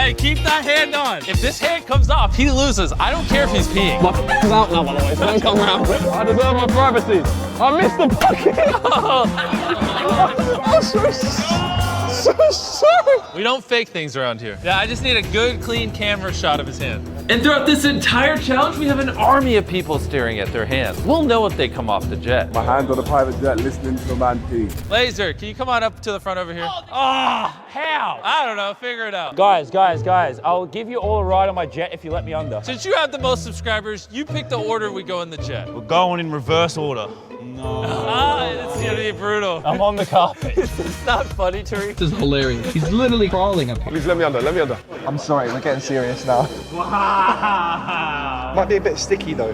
Hey, keep that hand on. If this hand comes off, he loses. I don't care if he's peeing. My f***'s out now, by the way, so don't come round. I deserve my privacy. I missed the bucket. I'm so sorry. We don't fake things around here. Yeah, I just need a good, clean camera shot of his hand. And throughout this entire challenge, we have an army of people staring at their hands. We'll know if they come off the jet. My hands on the private jet listening to a man pee. Laser, can you come on up to the front over here? Oh, how? I don't know, figure it out. Guys, I'll give you all a ride on my jet if you let me under. Since you have the most subscribers, you pick the order we go in the jet. We're going in reverse order. It's gonna be brutal. I'm on the carpet. It's not funny, Tariq. This is hilarious. He's literally crawling up here. Please let me under, let me under. I'm sorry, we're getting serious now. Wow. Might be a bit sticky though.